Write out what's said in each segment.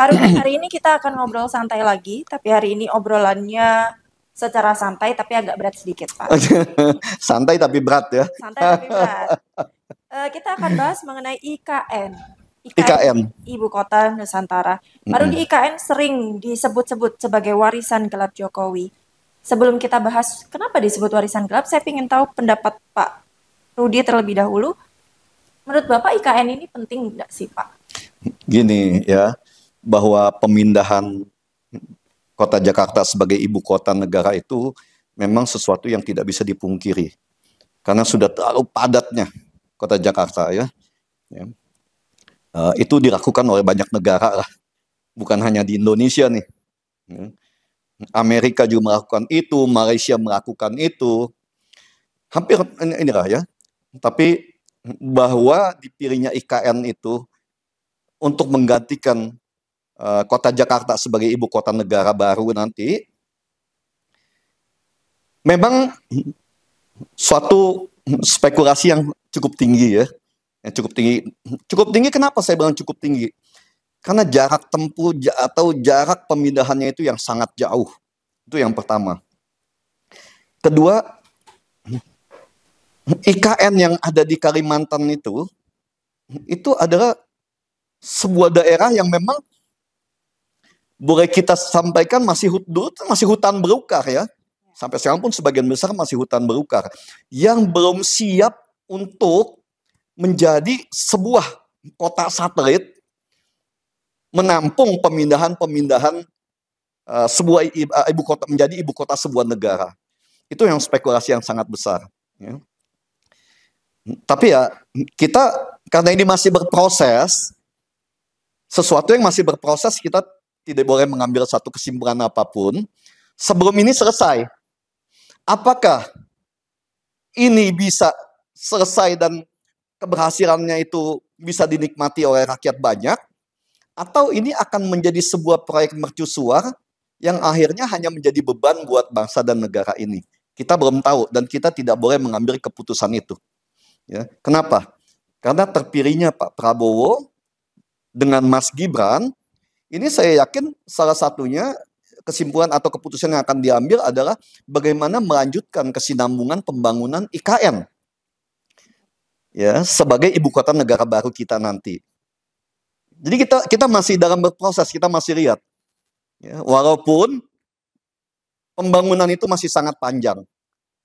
Kak Rudi, hari ini kita akan ngobrol santai lagi, tapi hari ini obrolannya secara santai tapi agak berat sedikit, Pak. Santai tapi berat ya. Santai tapi berat. Kita akan bahas mengenai IKN. IKN. Ibu Kota Nusantara. Pak Rudi, IKN sering disebut-sebut sebagai warisan gelap Jokowi. Sebelum kita bahas kenapa disebut warisan gelap, saya ingin tahu pendapat Pak Rudi terlebih dahulu. Menurut Bapak IKN ini penting nggak sih, Pak? Gini ya, bahwa pemindahan kota Jakarta sebagai ibu kota negara itu memang sesuatu yang tidak bisa dipungkiri. Karena sudah terlalu padatnya kota Jakarta ya. Itu dilakukan oleh banyak negara lah. Bukan hanya di Indonesia nih. Amerika juga melakukan itu, Malaysia melakukan itu. Hampir inilah ya. Tapi bahwa dipilihnya IKN itu untuk menggantikan kota Jakarta sebagai ibu kota negara baru nanti, memang suatu spekulasi yang cukup tinggi ya. Yang cukup tinggi. Cukup tinggi kenapa saya bilang cukup tinggi? Karena jarak tempuh atau jarak pemindahannya itu yang sangat jauh. Itu yang pertama. Kedua, IKN yang ada di Kalimantan itu adalah sebuah daerah yang memang boleh kita sampaikan masih hutan belukar ya. Sampai sekarang pun sebagian besar masih hutan belukar. Yang belum siap untuk menjadi sebuah kota satelit menampung pemindahan sebuah ibu kota menjadi ibu kota sebuah negara. Itu yang spekulasi yang sangat besar. Ya. Tapi ya kita karena ini masih berproses, sesuatu yang masih berproses kita tidak boleh mengambil satu kesimpulan apapun sebelum ini selesai. Apakah ini bisa selesai dan keberhasilannya itu bisa dinikmati oleh rakyat banyak, atau ini akan menjadi sebuah proyek mercusuar yang akhirnya hanya menjadi beban buat bangsa dan negara ini. Kita belum tahu dan kita tidak boleh mengambil keputusan itu. Ya. Kenapa? Karena terpilihnya Pak Prabowo dengan Mas Gibran, ini saya yakin salah satunya kesimpulan atau keputusan yang akan diambil adalah bagaimana melanjutkan kesinambungan pembangunan IKN. Ya, sebagai ibu kota negara baru kita nanti. Jadi kita masih dalam berproses, kita masih lihat. Ya, walaupun pembangunan itu masih sangat panjang.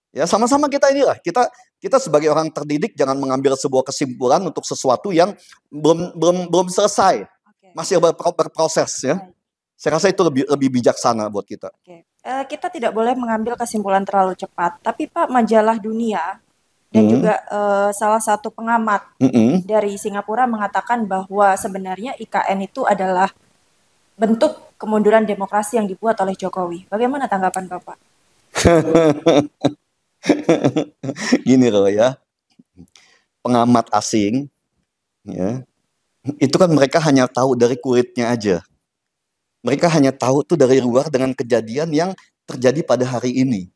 Ya, sama-sama kita inilah. Kita sebagai orang terdidik jangan mengambil sebuah kesimpulan untuk sesuatu yang belum selesai. Masih berproses ya. Saya rasa itu lebih bijaksana buat kita. Kita tidak boleh mengambil kesimpulan terlalu cepat. Tapi Pak, majalah Dunia dan juga salah satu pengamat dari Singapura mengatakan bahwa sebenarnya IKN itu adalah bentuk kemunduran demokrasi yang dibuat oleh Jokowi. Bagaimana tanggapan Bapak? Gini loh ya, pengamat asing, ya, itu kan mereka hanya tahu dari kulitnya aja. Mereka hanya tahu tuh dari luar dengan kejadian yang terjadi pada hari ini.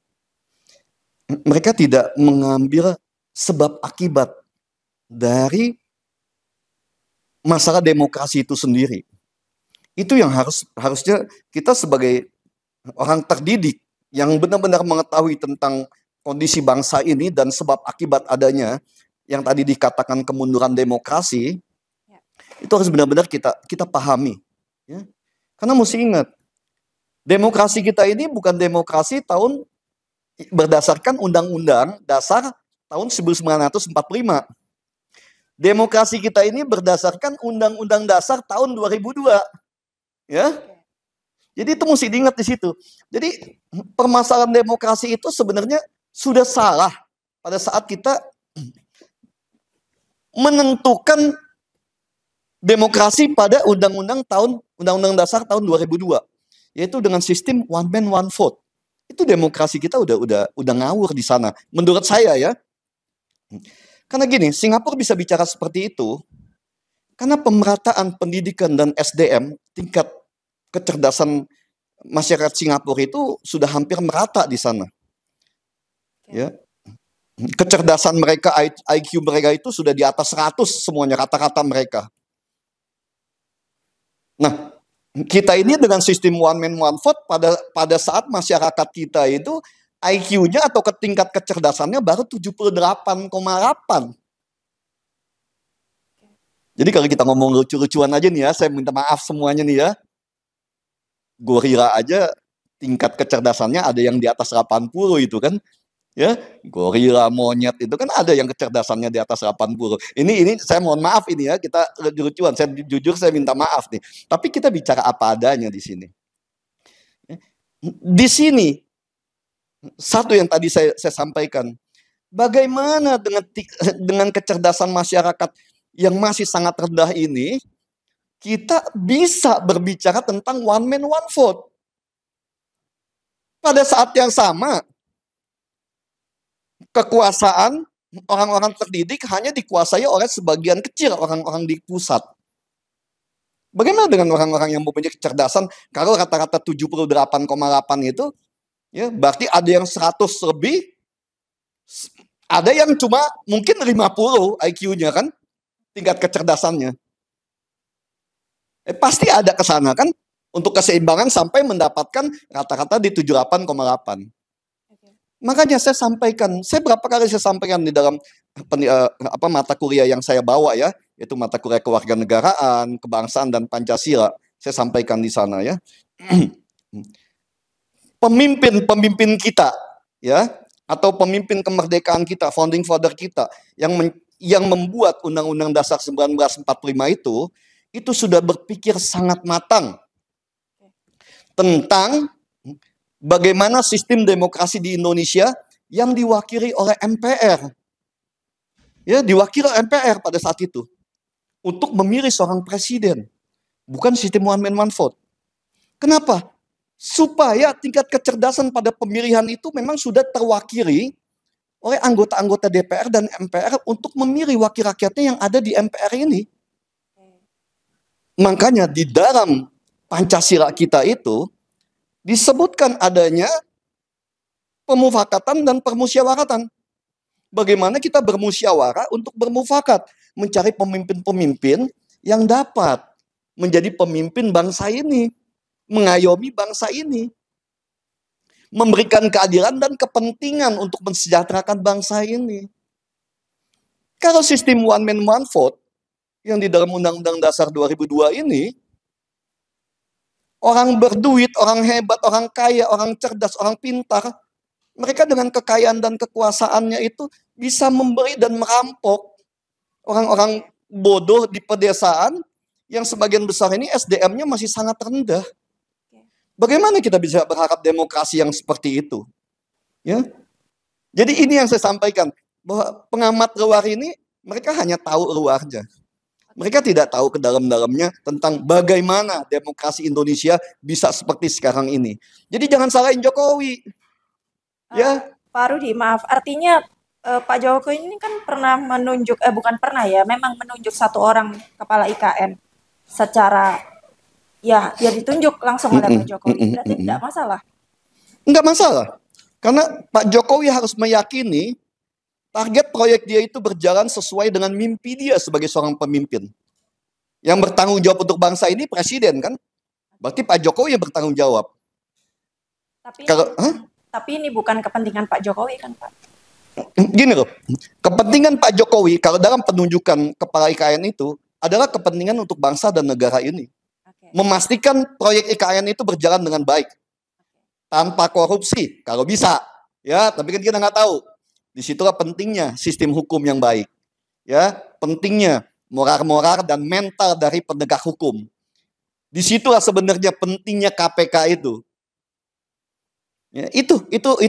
Mereka tidak mengambil sebab akibat dari masalah demokrasi itu sendiri. Itu yang harusnya kita sebagai orang terdidik yang benar-benar mengetahui tentang kondisi bangsa ini dan sebab akibat adanya yang tadi dikatakan kemunduran demokrasi, itu harus benar-benar kita pahami. Ya. Karena mesti ingat, demokrasi kita ini bukan demokrasi berdasarkan Undang-Undang Dasar tahun 1945. Demokrasi kita ini berdasarkan Undang-Undang Dasar tahun 2002. Ya. Jadi itu mesti diingat di situ. Jadi permasalahan demokrasi itu sebenarnya sudah salah pada saat kita menentukan demokrasi pada Undang-Undang Dasar tahun 2002, yaitu dengan sistem one man one vote. Itu demokrasi kita udah ngawur di sana menurut saya ya. Karena gini, Singapura bisa bicara seperti itu karena pemerataan pendidikan dan SDM, tingkat kecerdasan masyarakat Singapura itu sudah hampir merata di sana. Ya. Kecerdasan mereka, IQ mereka itu sudah di atas 100 semuanya, kata-kata mereka. Nah, kita ini dengan sistem one man one vote pada saat masyarakat kita itu IQ-nya atau tingkat kecerdasannya baru 78,8. Jadi kalau kita ngomong lucu-lucuan aja nih ya, saya minta maaf semuanya nih ya. Gorila aja tingkat kecerdasannya ada yang di atas 80 itu kan. Ya, gorila, monyet itu kan ada yang kecerdasannya di atas 80. Ini saya mohon maaf ini ya, kita lucu-lucuan. Saya jujur saya minta maaf nih. Tapi kita bicara apa adanya di sini. Di sini satu yang tadi saya sampaikan, bagaimana dengan kecerdasan masyarakat yang masih sangat rendah ini, kita bisa berbicara tentang one man one vote. Pada saat yang sama, kekuasaan orang-orang terdidik hanya dikuasai oleh sebagian kecil orang-orang di pusat. Bagaimana dengan orang-orang yang mempunyai kecerdasan? Kalau rata-rata 78,8 itu, ya berarti ada yang 100 lebih, ada yang cuma mungkin 50 IQ-nya kan, tingkat kecerdasannya. Pasti ada ke sana kan, untuk keseimbangan sampai mendapatkan rata-rata di 78,8. Makanya saya sampaikan, saya berapa kali saya sampaikan di dalam mata kuliah yang saya bawa ya, yaitu mata kuliah kewarganegaraan, kebangsaan dan Pancasila. Saya sampaikan di sana ya. Pemimpin kita ya, atau pemimpin kemerdekaan kita, founding father kita yang membuat Undang-Undang Dasar 1945 itu sudah berpikir sangat matang tentang bagaimana sistem demokrasi di Indonesia yang diwakili oleh MPR. Ya, diwakili oleh MPR pada saat itu. Untuk memilih seorang presiden. Bukan sistem one man one vote. Kenapa? Supaya tingkat kecerdasan pada pemilihan itu memang sudah terwakili oleh anggota-anggota DPR dan MPR untuk memilih wakil rakyatnya yang ada di MPR ini. Makanya di dalam Pancasila kita itu disebutkan adanya pemufakatan dan permusyawaratan. Bagaimana kita bermusyawarah untuk bermufakat, mencari pemimpin-pemimpin yang dapat menjadi pemimpin bangsa ini, mengayomi bangsa ini, memberikan keadilan dan kepentingan untuk mensejahterakan bangsa ini. Kalau sistem one man one vote yang di dalam Undang-Undang Dasar 2002 ini, orang berduit, orang hebat, orang kaya, orang cerdas, orang pintar, mereka dengan kekayaan dan kekuasaannya itu bisa memberi dan merampok orang-orang bodoh di pedesaan yang sebagian besar ini SDM-nya masih sangat rendah. Bagaimana kita bisa berharap demokrasi yang seperti itu? Ya. Jadi ini yang saya sampaikan, bahwa pengamat luar ini mereka hanya tahu luarnya. Mereka tidak tahu ke dalam-dalamnya tentang bagaimana demokrasi Indonesia bisa seperti sekarang ini. Jadi jangan salahin Jokowi. Ya, Pak Rudi, maaf. Artinya Pak Jokowi ini kan pernah menunjuk, bukan pernah ya, memang menunjuk satu orang kepala IKN secara ya ditunjuk langsung oleh Pak Jokowi. Berarti tidak masalah. Enggak masalah. Karena Pak Jokowi harus meyakini target proyek dia itu berjalan sesuai dengan mimpi dia sebagai seorang pemimpin. Yang bertanggung jawab untuk bangsa ini presiden kan? Berarti Pak Jokowi yang bertanggung jawab. Tapi ini bukan kepentingan Pak Jokowi kan Pak? Gini loh, kepentingan Pak Jokowi kalau dalam penunjukan kepala IKN itu adalah kepentingan untuk bangsa dan negara ini. Memastikan proyek IKN itu berjalan dengan baik. Tanpa korupsi, kalau bisa. Ya, tapi kan kita nggak tahu. Disitulah pentingnya sistem hukum yang baik. Ya, pentingnya moral-moral dan mental dari penegak hukum. Disitulah sebenarnya pentingnya KPK itu. Ya, itu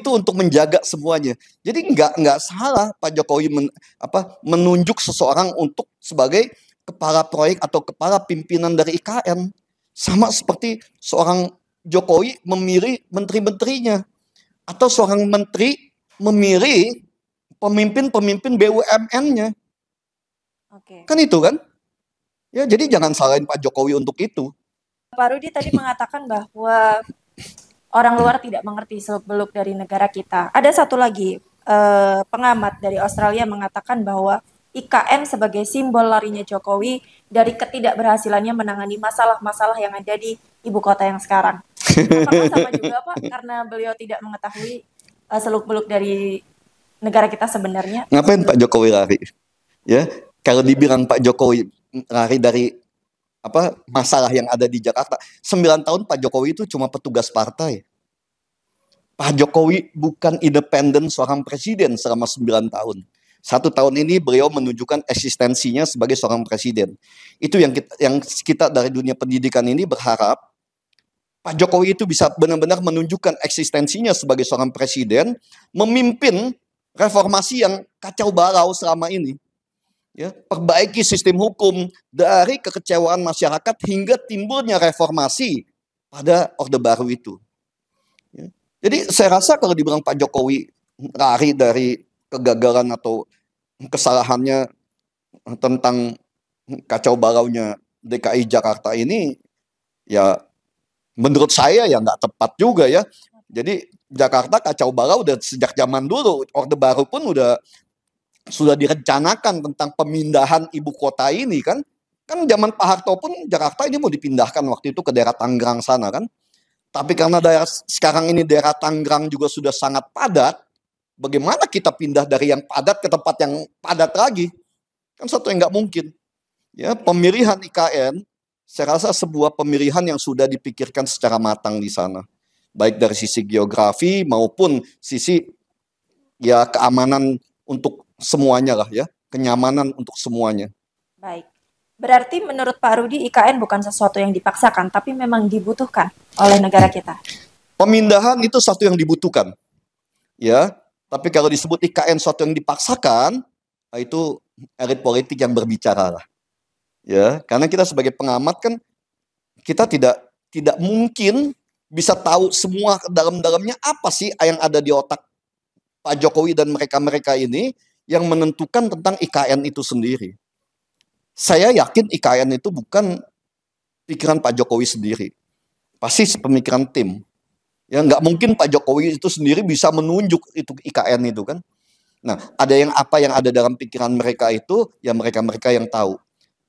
untuk menjaga semuanya. Jadi nggak salah Pak Jokowi menunjuk seseorang untuk sebagai kepala proyek atau kepala pimpinan dari IKN. Sama seperti seorang Jokowi memilih menteri-menterinya atau seorang menteri memilih pemimpin-pemimpin BUMN-nya. Kan itu kan? Ya, jadi jangan salahin Pak Jokowi untuk itu. Pak Rudi tadi mengatakan bahwa orang luar tidak mengerti seluk-beluk dari negara kita. Ada satu lagi pengamat dari Australia mengatakan bahwa IKN sebagai simbol larinya Jokowi dari ketidakberhasilannya menangani masalah-masalah yang ada di ibu kota yang sekarang. Apakah sama juga Pak karena beliau tidak mengetahui seluk-beluk dari negara kita sebenarnya? Ngapain Pak Jokowi lari? Ya, kalau dibilang Pak Jokowi lari dari apa masalah yang ada di Jakarta, 9 tahun Pak Jokowi itu cuma petugas partai. Pak Jokowi bukan independen seorang presiden selama 9 tahun. 1 tahun ini beliau menunjukkan eksistensinya sebagai seorang presiden. Itu yang kita dari dunia pendidikan ini berharap Pak Jokowi itu bisa benar-benar menunjukkan eksistensinya sebagai seorang presiden, memimpin reformasi yang kacau balau selama ini. Ya, perbaiki sistem hukum dari kekecewaan masyarakat hingga timbulnya reformasi pada Orde Baru itu. Ya. Jadi saya rasa kalau dibilang Pak Jokowi lari dari kegagalan atau kesalahannya tentang kacau balaunya DKI Jakarta ini, ya menurut saya ya nggak tepat juga ya. Jadi Jakarta kacau balau udah sejak zaman dulu. Orde Baru pun sudah direncanakan tentang pemindahan ibu kota ini kan. Kan zaman Pak Harto pun Jakarta ini mau dipindahkan waktu itu ke daerah Tangerang sana kan. Tapi karena sekarang ini daerah Tangerang juga sudah sangat padat, bagaimana kita pindah dari yang padat ke tempat yang padat lagi? Kan satu yang nggak mungkin. Ya, pemilihan IKN, saya rasa sebuah pemilihan yang sudah dipikirkan secara matang di sana. Baik dari sisi geografi maupun sisi ya keamanan untuk semuanya lah ya, kenyamanan untuk semuanya. Baik. Berarti menurut Pak Rudi IKN bukan sesuatu yang dipaksakan, tapi memang dibutuhkan oleh negara kita. Pemindahan itu satu yang dibutuhkan. Ya, tapi kalau disebut IKN sesuatu yang dipaksakan, itu elit politik yang berbicara lah. Ya, karena kita sebagai pengamat kan kita tidak mungkin bisa tahu semua dalam-dalamnya apa sih yang ada di otak Pak Jokowi dan mereka-mereka ini yang menentukan tentang IKN itu sendiri. Saya yakin IKN itu bukan pikiran Pak Jokowi sendiri. Pasti pemikiran tim. Ya nggak mungkin Pak Jokowi itu sendiri bisa menunjuk itu IKN itu kan. Nah, ada apa yang ada dalam pikiran mereka itu ya mereka-mereka yang tahu.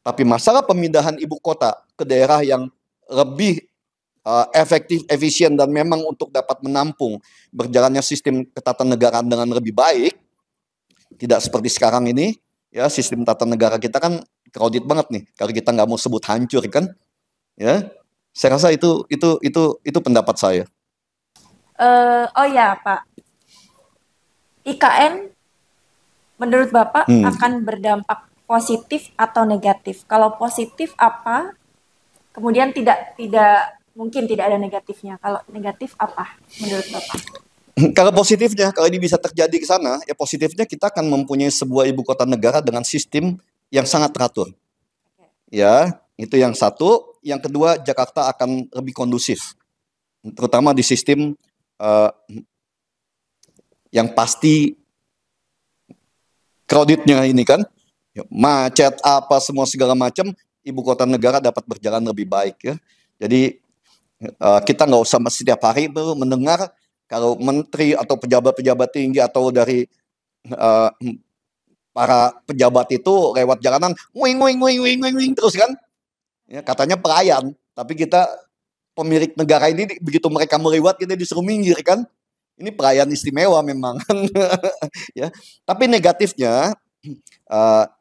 Tapi masalah pemindahan ibu kota ke daerah yang lebih efektif, efisien dan memang untuk dapat menampung berjalannya sistem ketatanegaraan dengan lebih baik. Tidak seperti sekarang ini, ya sistem tata negara kita kan crowded banget nih. Kalau kita nggak mau sebut hancur kan, ya. Saya rasa itu pendapat saya. Oh ya Pak, IKN menurut Bapak akan berdampak positif atau negatif? Kalau positif apa? Kemudian tidak mungkin tidak ada negatifnya. Kalau negatif apa menurut Bapak? Kalau positifnya, kalau ini bisa terjadi ke sana, ya positifnya kita akan mempunyai sebuah ibu kota negara dengan sistem yang sangat teratur. Ya, itu yang satu. Yang kedua, Jakarta akan lebih kondusif, terutama di sistem yang pasti crowdednya ini kan, macet apa semua segala macam, ibu kota negara dapat berjalan lebih baik ya. Jadi kita nggak usah setiap hari mendengar kalau menteri atau pejabat-pejabat tinggi atau dari para pejabat itu lewat jalanan, wing terus kan, ya, katanya pelayan, tapi kita pemilik negara ini begitu mereka melewat kita disuruh minggir kan, ini pelayan istimewa memang, ya. Tapi negatifnya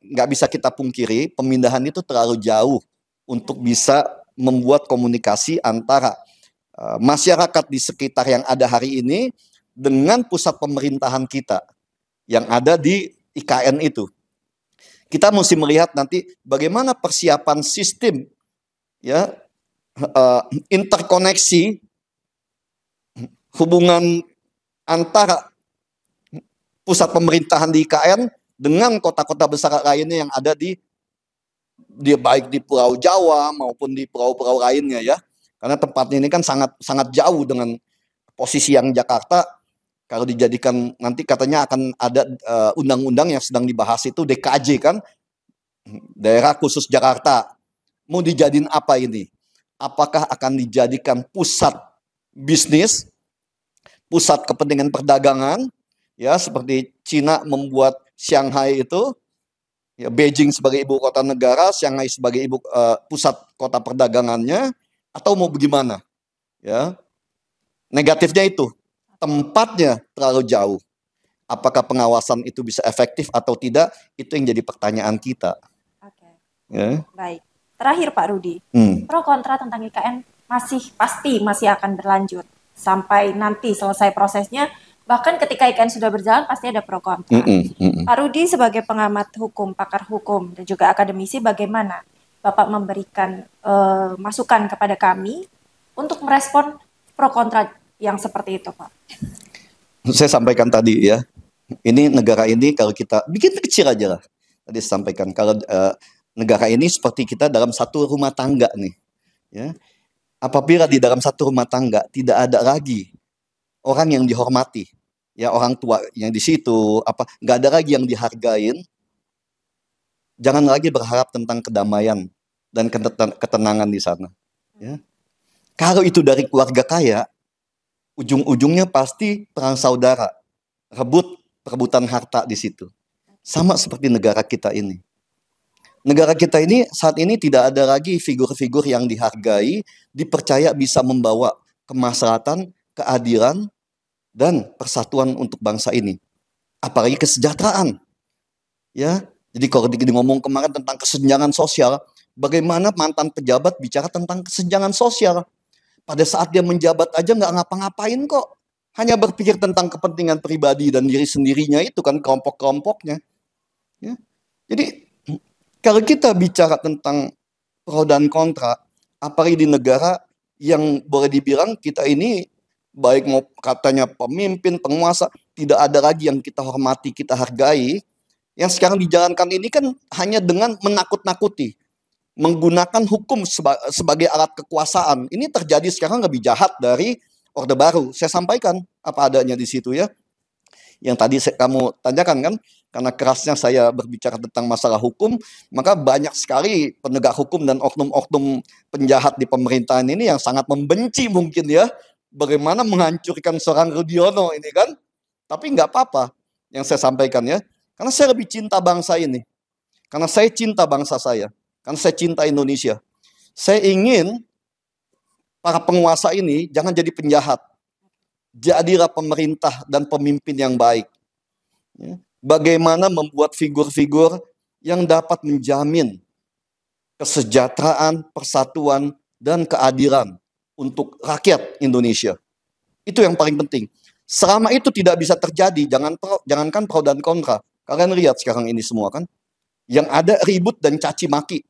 nggak bisa kita pungkiri, pemindahan itu terlalu jauh untuk bisa membuat komunikasi antara masyarakat di sekitar yang ada hari ini dengan pusat pemerintahan kita yang ada di IKN itu. Kita mesti melihat nanti bagaimana persiapan sistem ya interkoneksi hubungan antara pusat pemerintahan di IKN dengan kota-kota besar lainnya yang ada di baik di Pulau Jawa maupun di pulau-pulau lainnya ya. Karena tempatnya ini kan sangat jauh dengan posisi yang Jakarta. Kalau dijadikan nanti katanya akan ada undang-undang yang sedang dibahas itu DKJ kan, daerah khusus Jakarta. Mau dijadiin apa ini? Apakah akan dijadikan pusat bisnis, pusat kepentingan perdagangan, ya seperti Cina membuat Shanghai itu, Ya, Beijing sebagai ibu kota negara, Shanghai sebagai pusat kota perdagangannya, atau mau bagaimana? Ya, negatifnya itu tempatnya terlalu jauh. Apakah pengawasan itu bisa efektif atau tidak? Itu yang jadi pertanyaan kita. Oke. Ya. Baik. Terakhir Pak Rudi, pro kontra tentang IKN pasti masih akan berlanjut sampai nanti selesai prosesnya. Bahkan ketika IKN sudah berjalan pasti ada pro kontra. Pak Rudi sebagai pengamat hukum, pakar hukum, dan juga akademisi, bagaimana Bapak memberikan masukan kepada kami untuk merespon pro kontra yang seperti itu, Pak? Saya sampaikan tadi ya, ini negara ini kalau kita bikin kecil aja lah. Tadi saya sampaikan kalau negara ini seperti kita dalam satu rumah tangga nih. Ya, apabila di dalam satu rumah tangga tidak ada lagi orang yang dihormati, ya orang tua yang di situ, nggak ada lagi yang dihargain, jangan lagi berharap tentang kedamaian dan ketenangan di sana. Ya. Kalau itu dari keluarga kaya, ujung-ujungnya pasti perang saudara, perebutan harta di situ. Sama seperti negara kita ini. Negara kita ini saat ini tidak ada lagi figur-figur yang dihargai, dipercaya bisa membawa kemaslahatan, keadilan, dan persatuan untuk bangsa ini. Apalagi kesejahteraan. Ya, jadi kalau ngomong kemarin tentang kesenjangan sosial, bagaimana mantan pejabat bicara tentang kesenjangan sosial? Pada saat dia menjabat aja nggak ngapa-ngapain kok. Hanya berpikir tentang kepentingan pribadi dan diri sendirinya itu kan kelompok-kelompoknya. Ya. Jadi kalau kita bicara tentang pro dan kontra, apalagi di negara yang boleh dibilang kita ini baik mau katanya pemimpin, penguasa, tidak ada lagi yang kita hormati, kita hargai. Yang sekarang dijalankan ini kan hanya dengan menakut-nakuti, menggunakan hukum sebagai alat kekuasaan. Ini terjadi sekarang lebih jahat dari Orde Baru. Saya sampaikan apa adanya di situ ya. Yang tadi kamu tanyakan kan, karena kerasnya saya berbicara tentang masalah hukum, maka banyak sekali penegak hukum dan oknum-oknum penjahat di pemerintahan ini yang sangat membenci mungkin ya, bagaimana menghancurkan seorang Rudiono ini kan. Tapi nggak apa-apa yang saya sampaikan ya, karena saya lebih cinta bangsa ini, karena saya cinta bangsa saya, karena saya cinta Indonesia. Saya ingin para penguasa ini jangan jadi penjahat, jadilah pemerintah dan pemimpin yang baik. Bagaimana membuat figur-figur yang dapat menjamin kesejahteraan, persatuan, dan keadilan untuk rakyat Indonesia. Itu yang paling penting. Selama itu tidak bisa terjadi, jangankan pro dan kontra. Kalian lihat sekarang ini semua kan, yang ada ribut dan caci maki.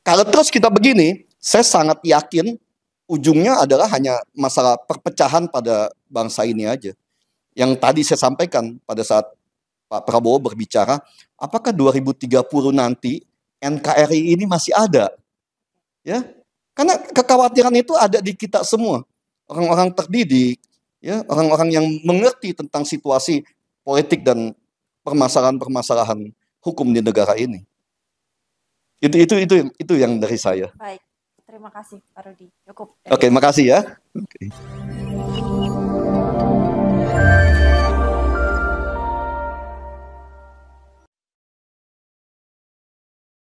Kalau terus kita begini, saya sangat yakin ujungnya adalah hanya masalah perpecahan pada bangsa ini aja. Yang tadi saya sampaikan pada saat Pak Prabowo berbicara, apakah 2030 nanti NKRI ini masih ada? Ya, karena kekhawatiran itu ada di kita semua, orang-orang terdidik, ya, orang-orang yang mengerti tentang situasi politik dan permasalahan-permasalahan hukum di negara ini. Itu yang dari saya. Baik, terima kasih Pak Rudi. Cukup. Oke, makasih ya. Oke.